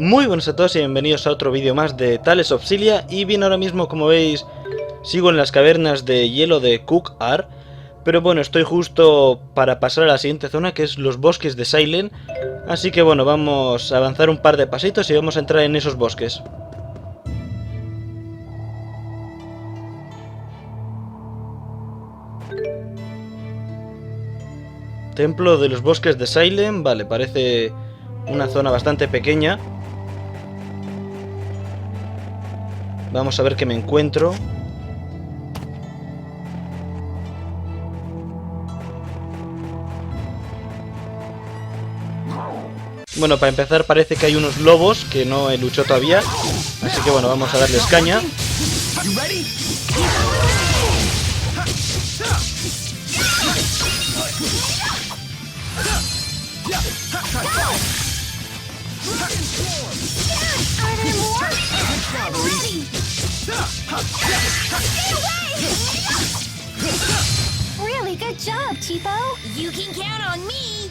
Muy buenas a todos y bienvenidos a otro vídeo más de Tales of Xillia. Y bien, ahora mismo, como veis, sigo en las cavernas de hielo de Cook-Ar. Pero bueno, estoy justo para pasar a la siguiente zona, que es los bosques de Xillia. Así que bueno, vamos a avanzar un par de pasitos y vamos a entrar en esos bosques. Templo de los bosques de Xillia. Vale, parece una zona bastante pequeña. Vamos a ver qué me encuentro. Bueno, para empezar parece que hay unos lobos que no he luchado todavía. Así que bueno, vamos a darles caña. Really good job, Tipo. You can count on me.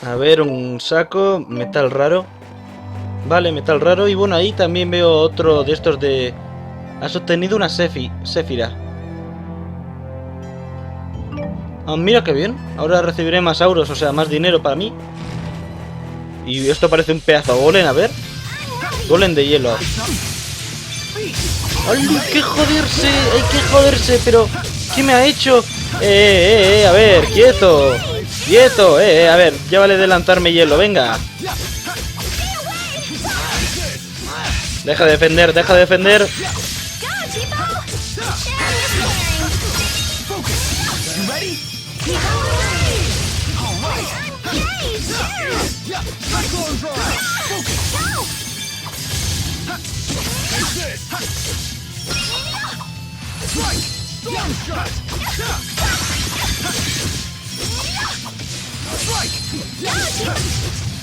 A ver, un saco, metal raro. Vale, metal raro. Y bueno, ahí también veo otro de estos de... Has obtenido una séfira. Ah, mira qué bien. Ahora recibiré más auros, o sea, más dinero para mí. Y esto parece un pedazo de golem, a ver. Golem de hielo. ¡Ay, qué joderse! ¡Hay que joderse! Pero, ¿qué me ha hecho? A ver, quieto. Quieto, a ver, ya vale de lanzarme hielo, venga. Deja de defender, deja de defender.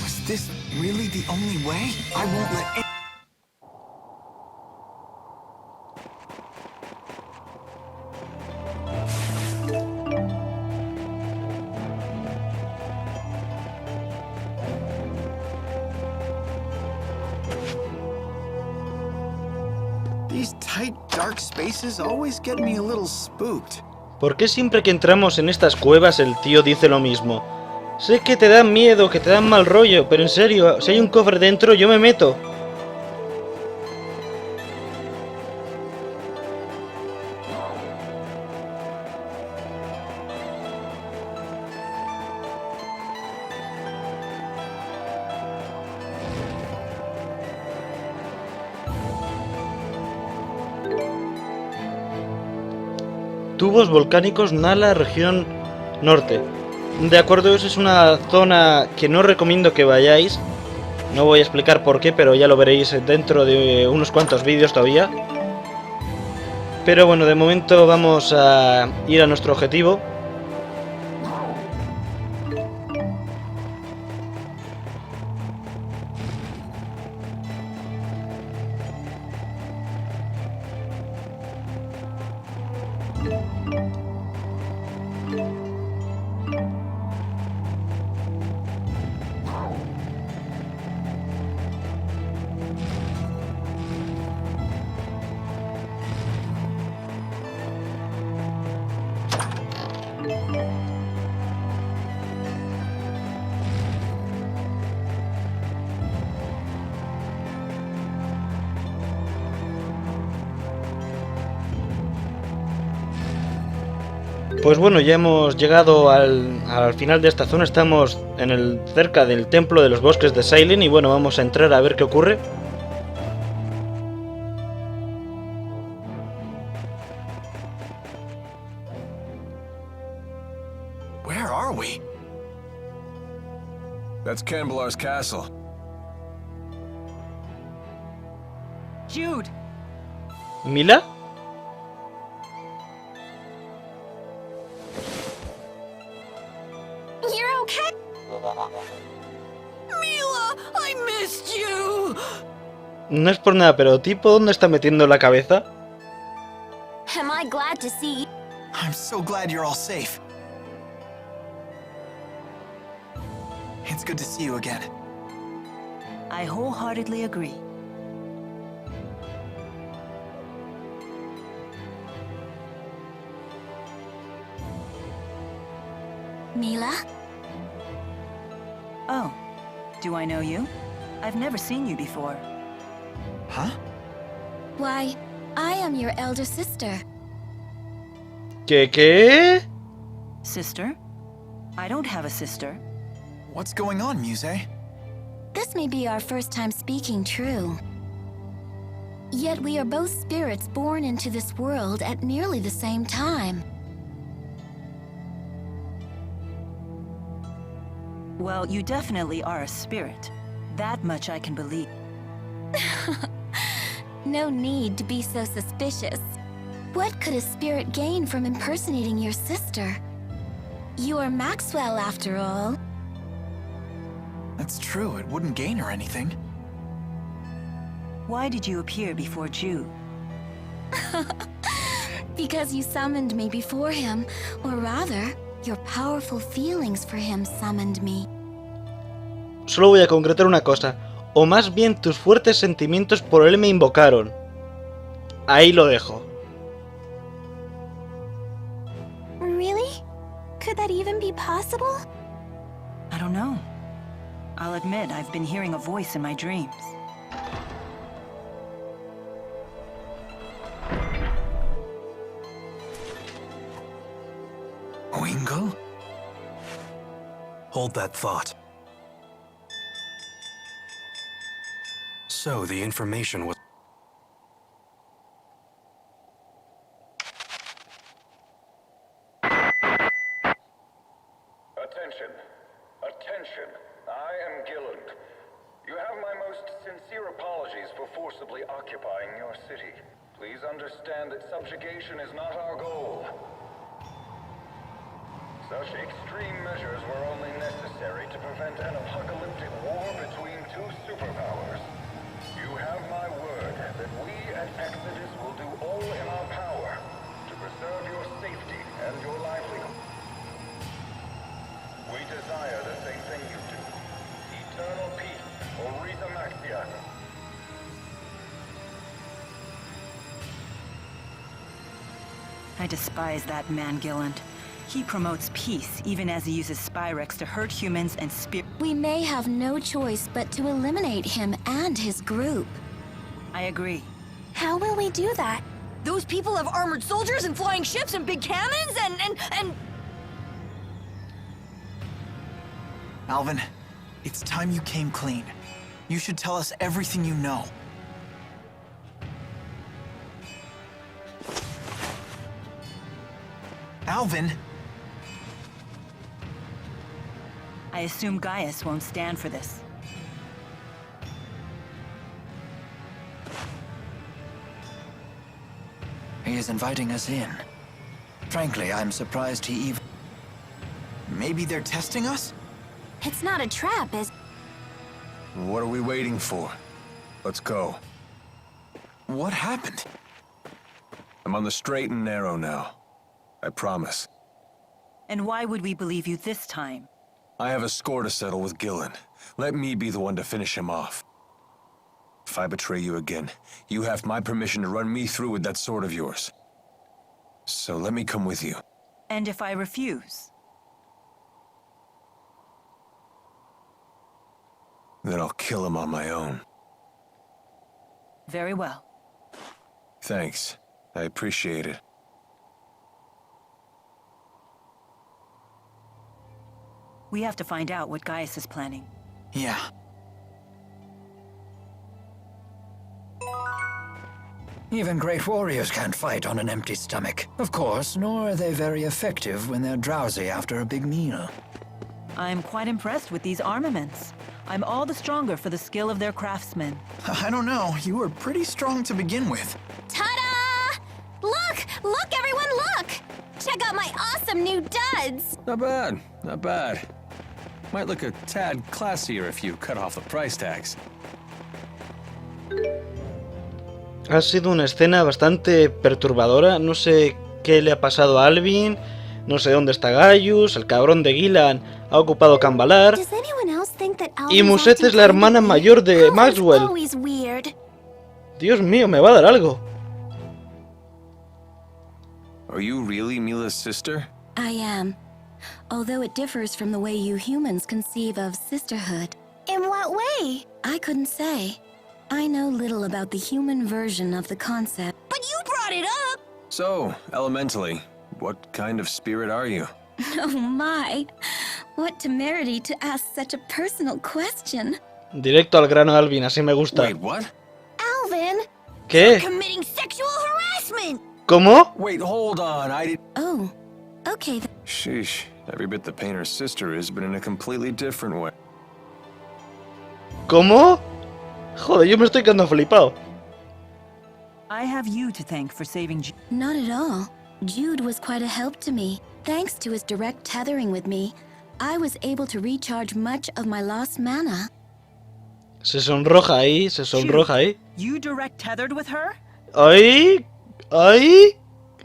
Was this really the only way? I won't let These tight, dark spaces always get me a little spooked. ¿Por qué siempre que entramos en estas cuevas el tío dice lo mismo? Sé que te dan miedo, que te dan mal rollo, pero en serio, si hay un cofre dentro, yo me meto. Tubos volcánicos Nala, región norte. De acuerdo, esa es una zona que no recomiendo que vayáis. No voy a explicar por qué, pero ya lo veréis dentro de unos cuantos vídeos todavía. Pero bueno, de momento vamos a ir a nuestro objetivo. Pues bueno, ya hemos llegado al final de esta zona. Estamos cerca del templo de los bosques de Xillia. Y bueno, vamos a entrar a ver qué ocurre. Where are we? That's Canbelar's castle. Jude! ¿Mila? You're okay? Mila, I missed you! No es por nada, pero tipo, ¿dónde está metiendo la cabeza? Am I glad to see? I'm so glad you're all safe. It's good to see you again. I wholeheartedly agree. Mila? Oh, do I know you? I've never seen you before. Huh? Why, I am your elder sister. ¿Qué? Sister? I don't have a sister. What's going on, Muse? This may be our first time speaking true. Yet we are both spirits born into this world at nearly the same time. Well, you definitely are a spirit. That much I can believe. No need to be so suspicious. What could a spirit gain from impersonating your sister? You are Maxwell, after all. That's true, it wouldn't gain her anything. Why did you appear before Jude? Because you summoned me before him, or rather, your powerful feelings for him summoned me. Solo voy a concretar una cosa. O más bien tus fuertes sentimientos por él me invocaron. Ahí lo dejo. Really? Could that even be possible? I don't know. I'll admit I've been hearing a voice in my dreams. Wingle? Hold that thought. So, the information was... Attention. Attention. I am Gilland. You have my most sincere apologies for forcibly occupying your city. Please understand that subjugation is not our goal. Such extreme measures were only necessary to prevent an apocalyptic war between two superpowers. You have my word that we at Exodus will do all in our power to preserve your safety and your livelihood. We desire the same thing you do. Eternal peace for Rieze Maxia. I despise that man, Gilland. He promotes peace, even as he uses Spyrex to hurt humans and We may have no choice but to eliminate him and his group. I agree. How will we do that? Those people have armored soldiers and flying ships and big cannons and... Alvin, it's time you came clean. You should tell us everything you know. Alvin! I assume Gaius won't stand for this. He is inviting us in. Frankly, I'm surprised he even... Maybe they're testing us? It's not a trap, is... What are we waiting for? Let's go. What happened? I'm on the straight and narrow now. I promise. And why would we believe you this time? I have a score to settle with Gillen. Let me be the one to finish him off. If I betray you again, you have my permission to run me through with that sword of yours. So let me come with you. And if I refuse? Then I'll kill him on my own. Very well. Thanks. I appreciate it. We have to find out what Gaius is planning. Yeah. Even great warriors can't fight on an empty stomach. Of course, nor are they very effective when they're drowsy after a big meal. I'm quite impressed with these armaments. I'm all the stronger for the skill of their craftsmen. I don't know, you were pretty strong to begin with. Ta-da! Look! Look, everyone, look! Check out my awesome new duds! Not bad, not bad. Might look a tad classier if you cut off the price tags. Ha sido una escena bastante perturbadora. No sé qué le ha pasado a Alvin. No sé dónde está Gaius. El cabrón de Gillan ha ocupado Cambalar. Does anyone else that Y Alvin's Musette acting es la hermana kind of mayor de weird. Maxwell. Alvin's always weird. Dios mío, me va a dar algo. Are you really Mila's sister? I am. Although it differs from the way you humans conceive of sisterhood. In what way? I couldn't say. I know little about the human version of the concept. But you brought it up! So, elementally, what kind of spirit are you? Oh my. What temerity to ask such a personal question. Directo al grano, Alvin, así me gusta. Wait, what? Alvin! ¿Qué? Committing sexual harassment! ¿Cómo? Wait, hold on, I did... Oh, okay then. Sheesh, every bit the painter's sister is, but in a completely different way. ¿Cómo? Joder, yo me estoy quedando flipado. I have you to thank for saving Jude. Not at all. Jude was quite a help to me. Thanks to his direct tethering with me, I was able to recharge much of my lost mana. Se sonroja ahí, se sonroja ahí. You direct tethered with her? ¡Ay! ¡Ay!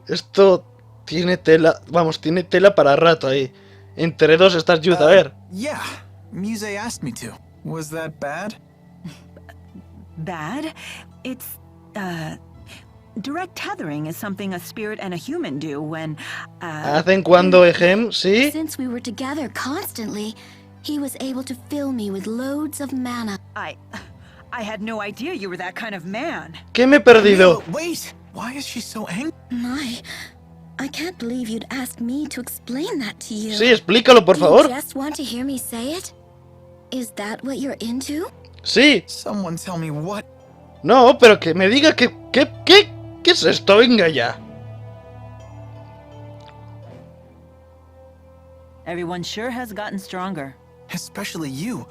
Esto tiene tela... Vamos, tiene tela para rato ahí. Entre dos estás Jude, a ver. Yeah, Muse asked me to. Was that bad? Bad? It's, direct tethering is something a spirit and a human do when, Hacen cuando ejem, ¿sí? Since we were together constantly, he was able to fill me with loads of mana. I had no idea you were that kind of man. ¿Qué me he perdido? Wait! Why is she so angry? My, I can't believe you'd ask me to explain that to you. Sí, explícalo, por Do you favor. just want to hear me say it? Is that what you're into? Sí. Someone tell me what? No, pero que me diga que... ¿Qué es esto? Venga ya. Everyone sure has gotten stronger. Especially you.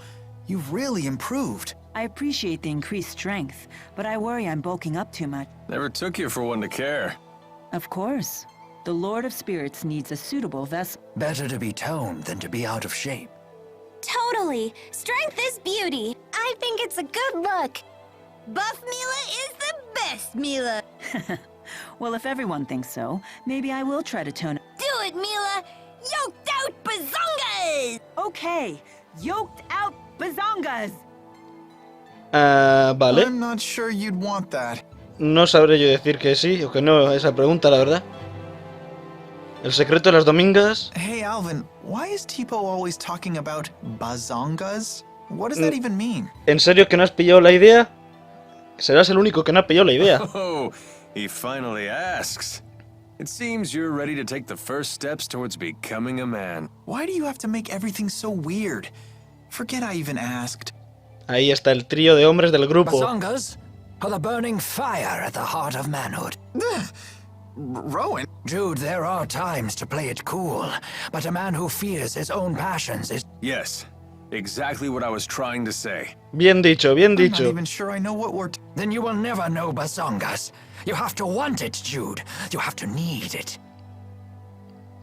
You've really improved. I appreciate the increased strength, but I worry I'm bulking up too much. Never took you for one to care. Of course. The Lord of Spirits needs a suitable vessel. Better to be toned than to be out of shape. Totally. Strength is beauty. I think it's a good look. Buff Mila is the best Mila! Well, if everyone thinks so, maybe I will try to tone... Do it, Mila! Yoked out bazongas! Okay, yoked out bazongas! Vale. I'm not sure you'd want that. No sabré yo decir que sí o que no a esa pregunta, la verdad. El secreto de las domingas. Hey, Alvin, why is Tipo always talking about bazongas? What does that even mean? ¿En serio que no has pillado la idea? Serás el único que no ha pillado la idea. Oh, he finally asks. It seems you're ready to take the first steps towards becoming a man. Why do you have to make everything so weird? Forget I even asked. Ahí está el trío de hombres del grupo. Bazongas are the burning fire at the heart of manhood. Rowan? Jude, there are times to play it cool, but a man who fears his own passions is... Yes, exactly what I was trying to say. Bien dicho, bien I'm not dicho. even sure I know what we're... Then you will never know bazongas. You have to want it, Jude. You have to need it.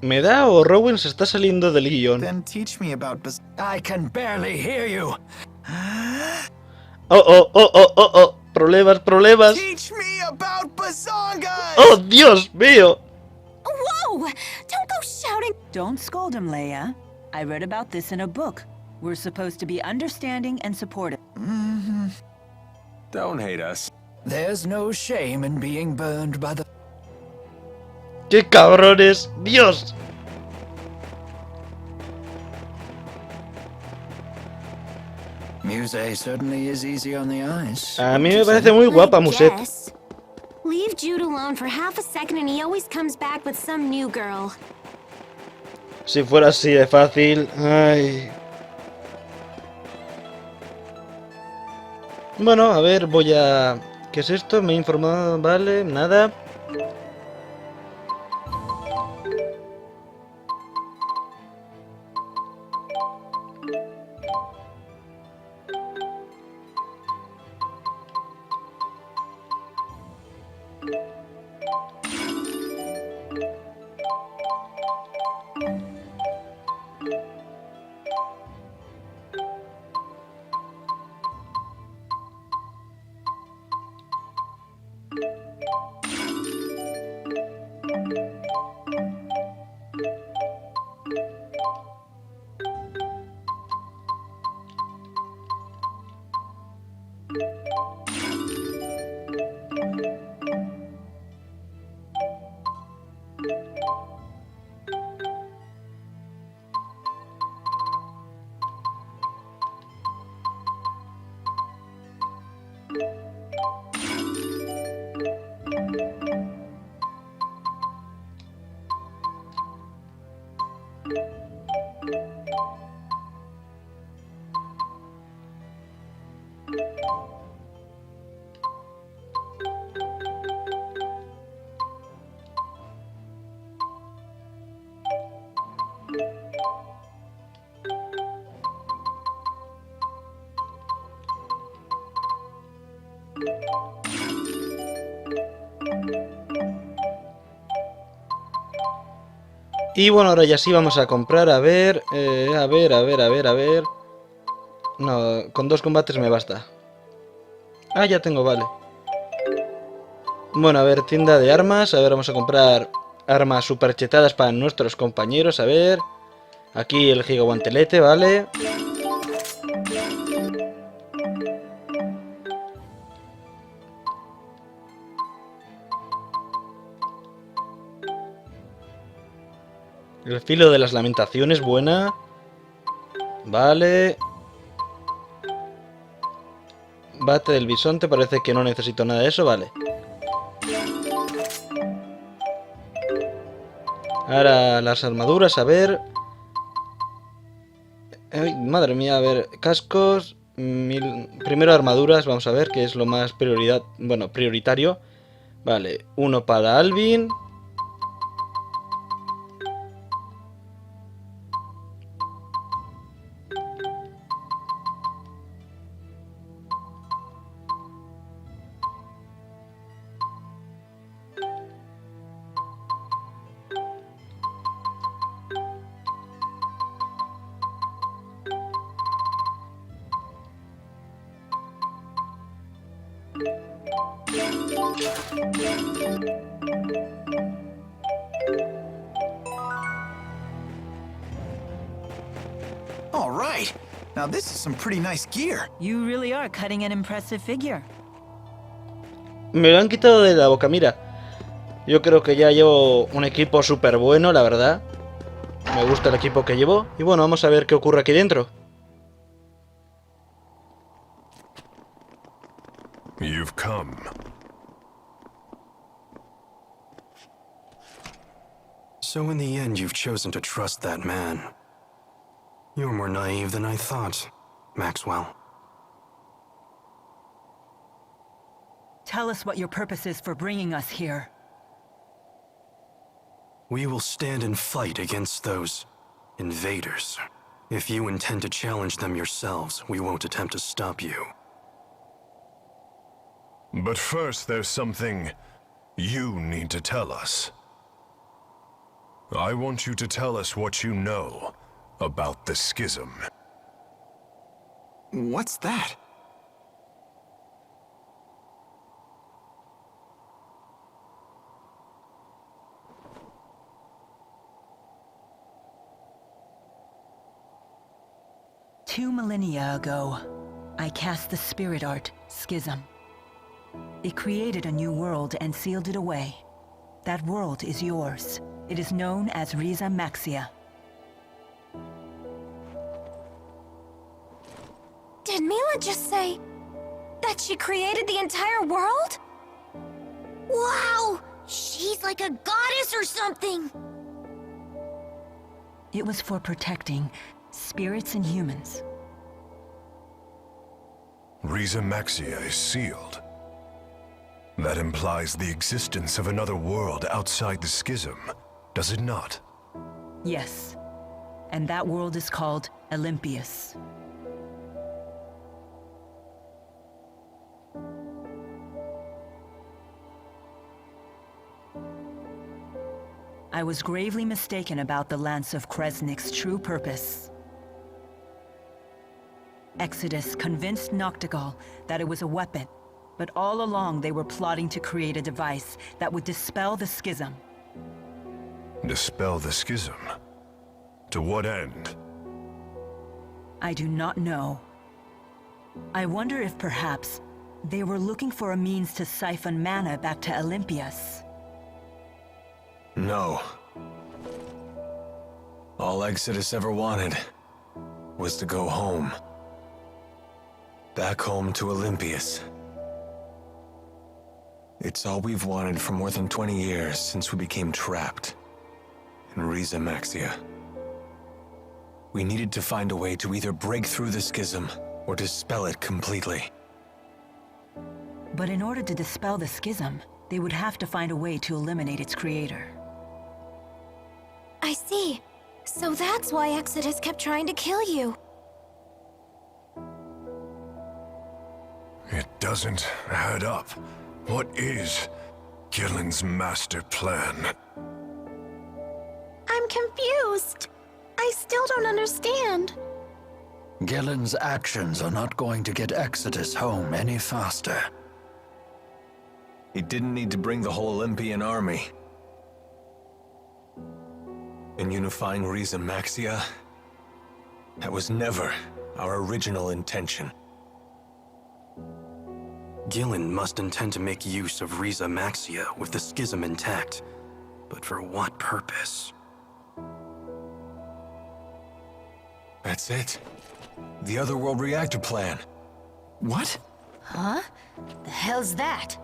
¿Me da o Rowan se está saliendo del guión? Then teach me about I can barely hear you. Oh. Problemas. Teach me about bazongas! ¡Oh, Dios mío! Whoa! Don't go shouting. Don't scold him, Leia. I read about this in a book. We're supposed to be understanding and supportive. Don't hate us. There's no shame in being burned by the... ¡Qué cabrones! ¡Dios! Muse certainly is easy on the eyes. A mí me parece muy guapa, Musette. Yes. Leave Jude alone for half a second and he always comes back with some new girl. Si fuera así de fácil... Ay... Bueno, a ver, voy a... ¿Qué es esto? Me he informado... Vale, nada... Y bueno, ahora ya sí vamos a comprar, a ver... a ver... No, con 2 combates me basta. Ah, ya tengo, vale. Bueno, a ver, tienda de armas. A ver, vamos a comprar armas super chetadas para nuestros compañeros, a ver... Aquí el gigaguantelete, vale. El filo de las lamentaciones, buena. Vale. Bate del bisonte, parece que no necesito nada de eso, vale. Ahora las armaduras, a ver. Ay, madre mía, a ver, cascos. Primero armaduras, vamos a ver, que es lo más prioritario. Vale, uno para Alvin. All right. Now this is some pretty nice gear. You really are cutting an impressive figure. Me lo han quitado de la boca, mira. Yo creo que ya llevo un equipo súper bueno, la verdad. Me gusta el equipo que llevo. Y bueno, vamos a ver qué ocurre aquí dentro. You've come. So in the end, you've chosen to trust that man. You're more naive than I thought, Maxwell. Tell us what your purpose is for bringing us here. We will stand and fight against those invaders. If you intend to challenge them yourselves, we won't attempt to stop you. But first, there's something you need to tell us. I want you to tell us what you know about the schism. What's that? Two millennia ago, I cast the spirit art, Schism. It created a new world and sealed it away. That world is yours. It is known as Rieze Maxia. Did Mila just say that she created the entire world? Wow! She's like a goddess or something! It was for protecting spirits and humans. Rieze Maxia is sealed. That implies the existence of another world outside the schism, does it not? Yes. And that world is called Olympius. I was gravely mistaken about the Lance of Kresnik's true purpose. Exodus convinced Noctigal that it was a weapon, but all along they were plotting to create a device that would dispel the schism. Dispel the schism? To what end? I do not know. I wonder if perhaps they were looking for a means to siphon mana back to Olympius. No. All Exodus ever wanted was to go home. Back home to Olympius. It's all we've wanted for more than 20 years since we became trapped in Rieze Maxia. We needed to find a way to either break through the schism or dispel it completely. But in order to dispel the schism, they would have to find a way to eliminate its creator. I see. So that's why Exodus kept trying to kill you. It doesn't add up. What is Gillen's master plan? I'm confused. I still don't understand. Gillen's actions are not going to get Exodus home any faster. He didn't need to bring the whole Olympian army. In unifying Rieze Maxia, that was never our original intention. Gillen must intend to make use of Rieze Maxia with the schism intact. But for what purpose? That's it. The Otherworld reactor plan. What? Huh? The hell's that?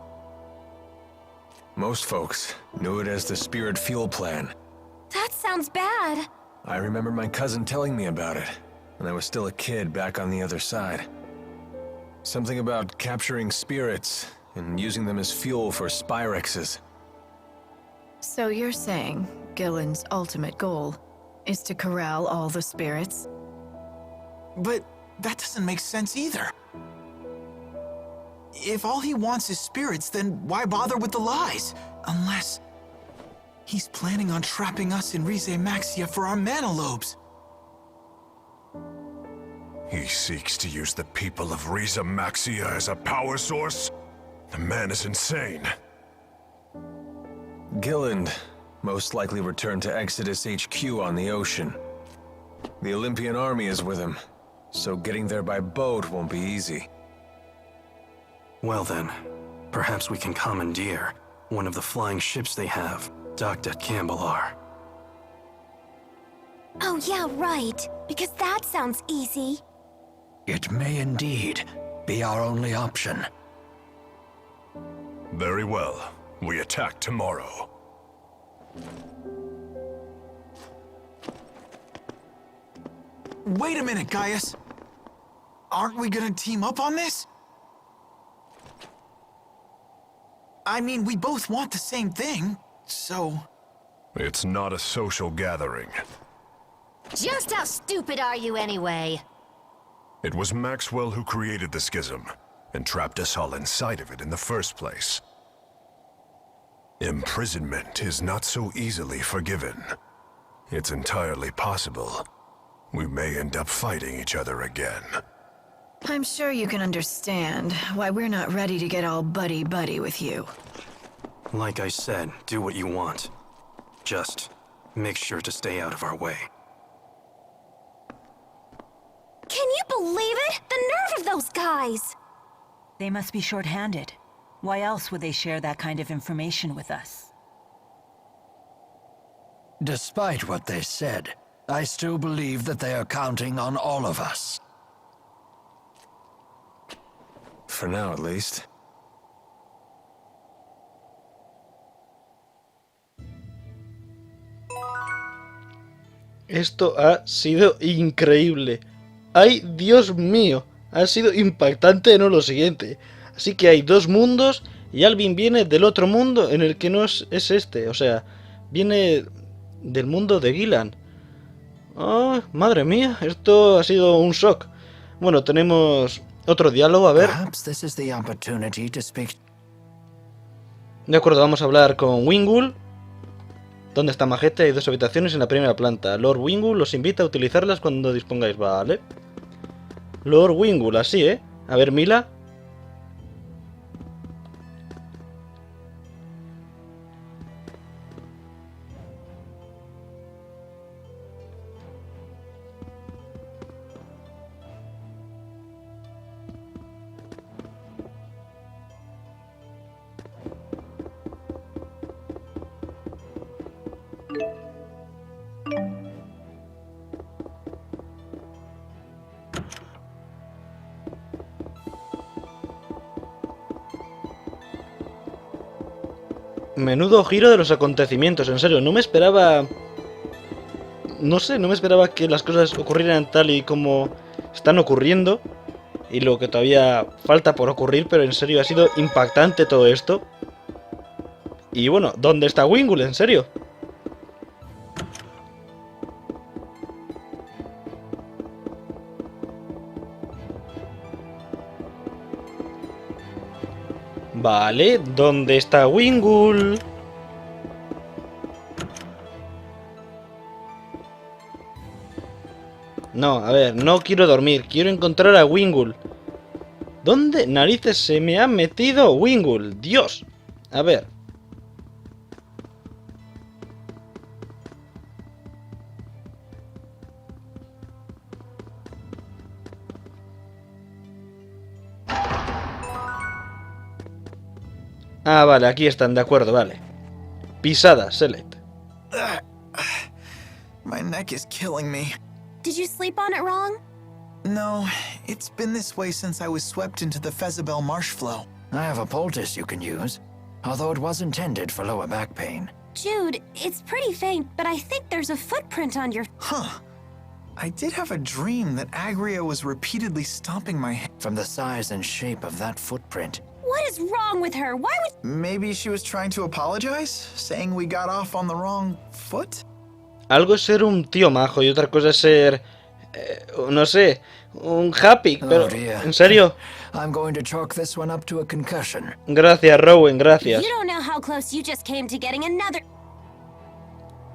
Most folks knew it as the Spirit Fuel Plan. That sounds bad. I remember my cousin telling me about it when I was still a kid back on the other side. Something about capturing spirits and using them as fuel for Spyrexes. So you're saying Gillen's ultimate goal is to corral all the spirits? But that doesn't make sense either. If all he wants is spirits, then why bother with the lies? Unless he's planning on trapping us in Rieze Maxia for our mana lobes. He seeks to use the people of Rieze Maxia as a power source? The man is insane. Gillen most likely returned to Exodus HQ on the ocean. The Olympian army is with him, so getting there by boat won't be easy. Well then, perhaps we can commandeer one of the flying ships they have, docked at Cambalar. Oh yeah, right. Because that sounds easy. It may indeed be our only option. Very well. We attack tomorrow. Wait a minute, Gaius. Aren't we gonna team up on this? I mean, we both want the same thing, so... It's not a social gathering. Just how stupid are you anyway? It was Maxwell who created the schism, and trapped us all inside of it in the first place. Imprisonment is not so easily forgiven. It's entirely possible we may end up fighting each other again. I'm sure you can understand why we're not ready to get all buddy-buddy with you. Like I said, do what you want. Just make sure to stay out of our way. Can you believe it? The nerve of those guys! They must be short-handed. Why else would they share that kind of information with us? Despite what they said, I still believe that they are counting on all of us. For now, at least. Esto ha sido increíble. ¡Ay, Dios mío! Ha sido impactante, no lo siguiente. Así que hay dos mundos y Alvin viene del otro mundo en el que no es este. O sea, viene del mundo de Gillen. ¡Oh, madre mía! Esto ha sido un shock. Bueno, tenemos otro diálogo, a ver. De acuerdo, vamos a hablar con Wingul. ¿Dónde está Majete? Hay dos habitaciones en la primera planta. Lord Wingul los invita a utilizarlas cuando dispongáis. Vale. Lord Wingul, así, ¿eh? A ver, Mila. Menudo giro de los acontecimientos, en serio, no me esperaba no sé, no me esperaba que las cosas ocurrieran tal y como están ocurriendo. Y lo que todavía falta por ocurrir, pero en serio ha sido impactante todo esto. Y bueno, ¿dónde está Wingull? En serio. Vale, ¿dónde está Wingull? No, a ver, no quiero dormir, quiero encontrar a Wingull. ¿Dónde narices se me ha metido Wingull? ¡Dios! A ver. Ah, vale, aquí están, de acuerdo, vale. Pisada, select. My neck is killing me. Did you sleep on it wrong? No, it's been this way since I was swept into the Fezabel marsh flow. I have a poultice you can use, although it was intended for lower back pain. Jude, it's pretty faint, but I think there's a footprint on your... Huh. I did have a dream that Agria was repeatedly stomping my head. From the size and shape of that footprint. What is wrong with her? Why would... Maybe she was trying to apologize, saying we got off on the wrong foot? Algo es ser un tío majo y otra cosa es ser... no sé, un happy, pero... ¿En serio? I'm going to chalk this one up to a concussion. Gracias, Rowan, gracias. You don't know how close you just came to getting another...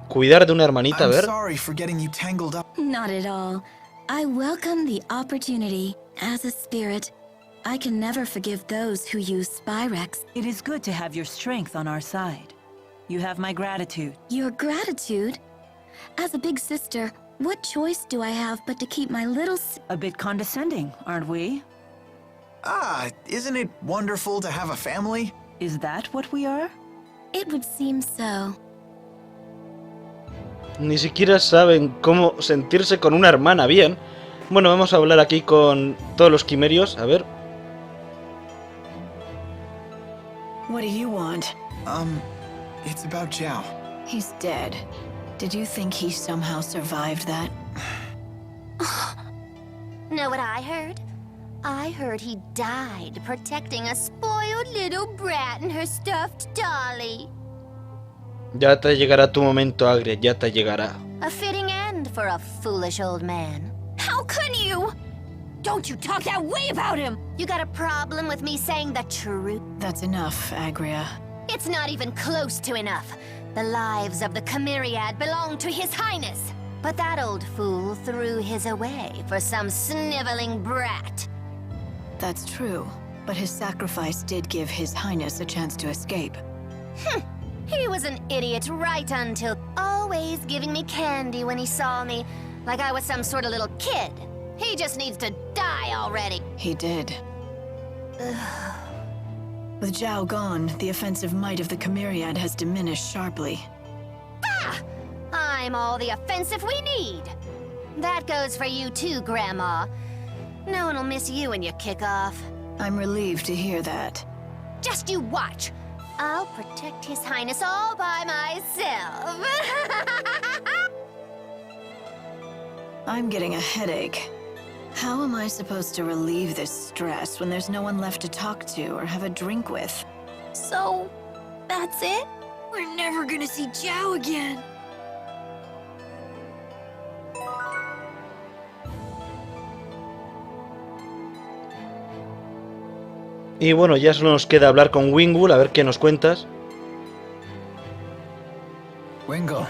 Cuidar de una hermanita, a ver. I'm sorry for getting you tangled up. Not at all. I welcome the opportunity. As a spirit, I can never forgive those who use Spyrex. It is good to have your strength on our side. You have my gratitude. Your gratitude? As a big sister, what choice do I have but to keep my little... A bit condescending, aren't we? Ah, isn't it wonderful to have a family? Is that what we are? It would seem so. Ni siquiera saben cómo sentirse con una hermana bien. Bueno, vamos a hablar aquí con todos los quimerios, a ver. What do you want? It's about Zhao. He's dead. Did you think he somehow survived that? Know what I heard? I heard he died protecting a spoiled little brat and her stuffed dolly. Ya te llegará tu momento, Agria, ya te llegará. A fitting end for a foolish old man. How can you? Don't you talk that way about him! You got a problem with me saying the truth? That's enough, Agria. It's not even close to enough. The lives of the Chimeriad belong to His Highness. But that old fool threw his away for some sniveling brat. That's true, but his sacrifice did give His Highness a chance to escape. He was an idiot right until always giving me candy when he saw me, like I was some sort of little kid. He just needs to die already. He did. With Zhao gone, the offensive might of the Chimeriad has diminished sharply. Bah! I'm all the offensive we need. That goes for you too, Grandma. No one will miss you when you kick off. I'm relieved to hear that. Just you watch. I'll protect His Highness all by myself. I'm getting a headache. How am I supposed to relieve this stress when there's no one left to talk to or have a drink with? So, that's it? We're never gonna see Zhao again. Y bueno, ya solo nos queda hablar con Wingull, a ver qué nos cuentas. Wingull,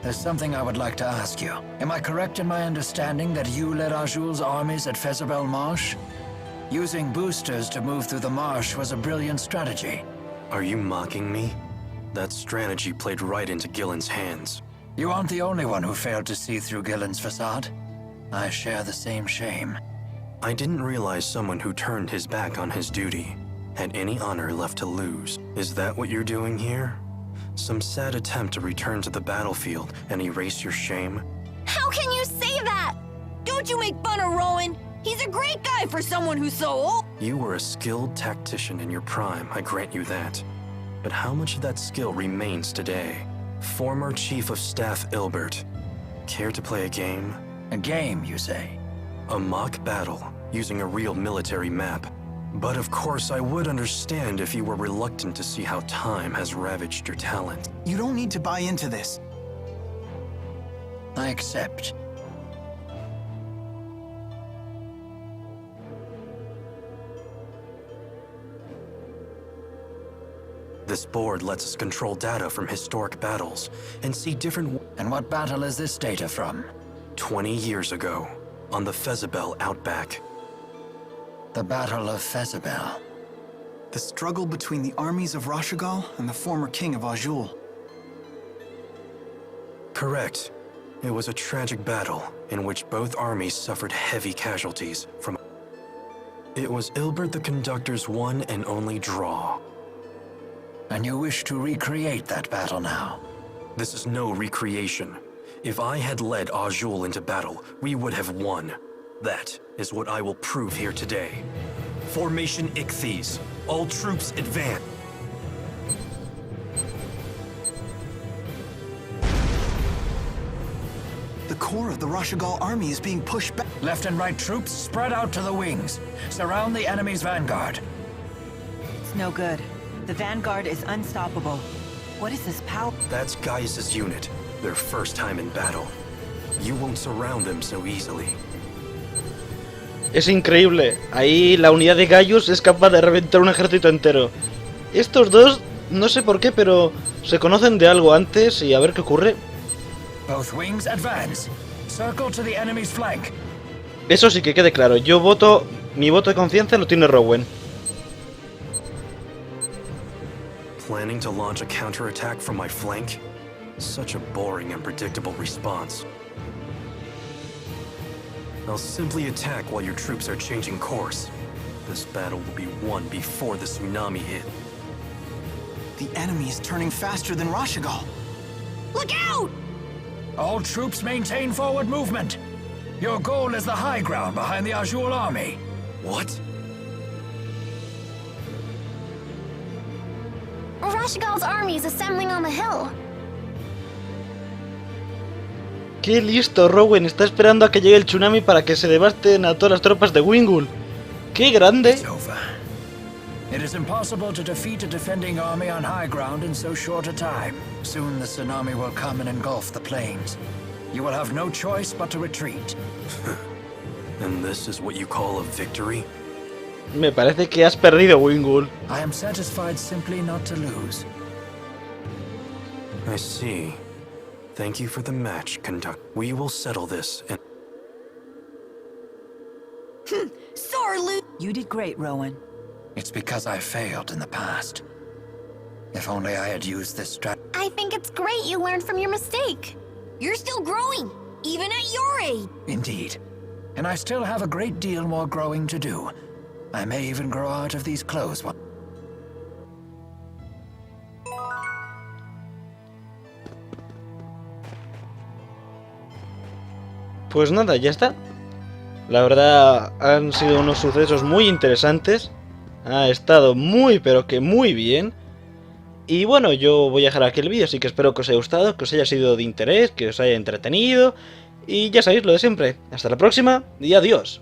there's something I would like to ask you. Am I correct in my understanding that you led Ajul's armies at Fezabel Marsh? Using boosters to move through the marsh was a brilliant strategy. Are you mocking me? That strategy played right into Gillen's hands. You aren't the only one who failed to see through Gillen's facade. I share the same shame. I didn't realize someone who turned his back on his duty had any honor left to lose. Is that what you're doing here? Some sad attempt to return to the battlefield and erase your shame? How can you say that? Don't you make fun of Rowan? He's a great guy for someone who's so old. You were a skilled tactician in your prime, I grant you that. But how much of that skill remains today? Former Chief of Staff Ilbert, Care to play a game? A game, you say? A mock battle, using a real military map. But of course, I would understand if you were reluctant to see how time has ravaged your talent. You don't need to buy into this. I accept. This board lets us control data from historic battles and see different... And what battle is this data from? 20 years ago, on the Fezabel Outback. The Battle of Fezabel. The struggle between the armies of Rashagal and the former king of Azul. Correct. It was a tragic battle in which both armies suffered heavy casualties from... It was Ilbert the Conductor's one and only draw. And you wish to recreate that battle now? This is no recreation. If I had led Azul into battle, we would have won. That is what I will prove here today. Formation Ichthyes. All troops advance. The core of the Rashagal army is being pushed back. Left and right troops spread out to the wings. Surround the enemy's vanguard. It's no good. The vanguard is unstoppable. What is this power? That's Gaius' unit. Their first time in battle. You won't surround them so easily. Es increíble. Ahí la unidad de Gaius es capaz de reventar un ejército entero. Estos dos, no sé por qué, pero se conocen de algo antes y a ver qué ocurre. Both wings advance. Circle to the enemy's flank. Eso sí que quede claro. Yo voto, mi voto de confianza lo tiene Rowan. Planning to launch a counterattack from my flank? Such a boring and predictable response. I'll simply attack while your troops are changing course. This battle will be won before the tsunami hit. The enemy is turning faster than Rashagal. Look out! All troops maintain forward movement. Your goal is the high ground behind the Azul army. What? Rashagal's army is assembling on the hill. ¡Qué listo! Rowan está esperando a que llegue el tsunami para que se devasten a todas las tropas de Wingul. ¡Qué grande! It's over. It is impossible to defeat a defending army on high ground in so short a time. Soon the tsunami will come and engulf the plains. You will have no choice but to retreat. And this is what you call a victory? Me parece que has perdido, Wingul. I am satisfied simply not to lose. I see. Thank you for the match, Conduct. We will settle this and... Sorry, Luke. You did great, Rowan. It's because I failed in the past. If only I had used this strategy. I think it's great you learned from your mistake. You're still growing, even at your age. Indeed. And I still have a great deal more growing to do. I may even grow out of these clothes one. Pues nada, ya está. La verdad han sido unos sucesos muy interesantes. Ha estado muy pero que muy bien. Y bueno, yo voy a dejar aquí el vídeo, así que espero que os haya gustado, que os haya sido de interés, que os haya entretenido. Y ya sabéis lo de siempre. Hasta la próxima y adiós.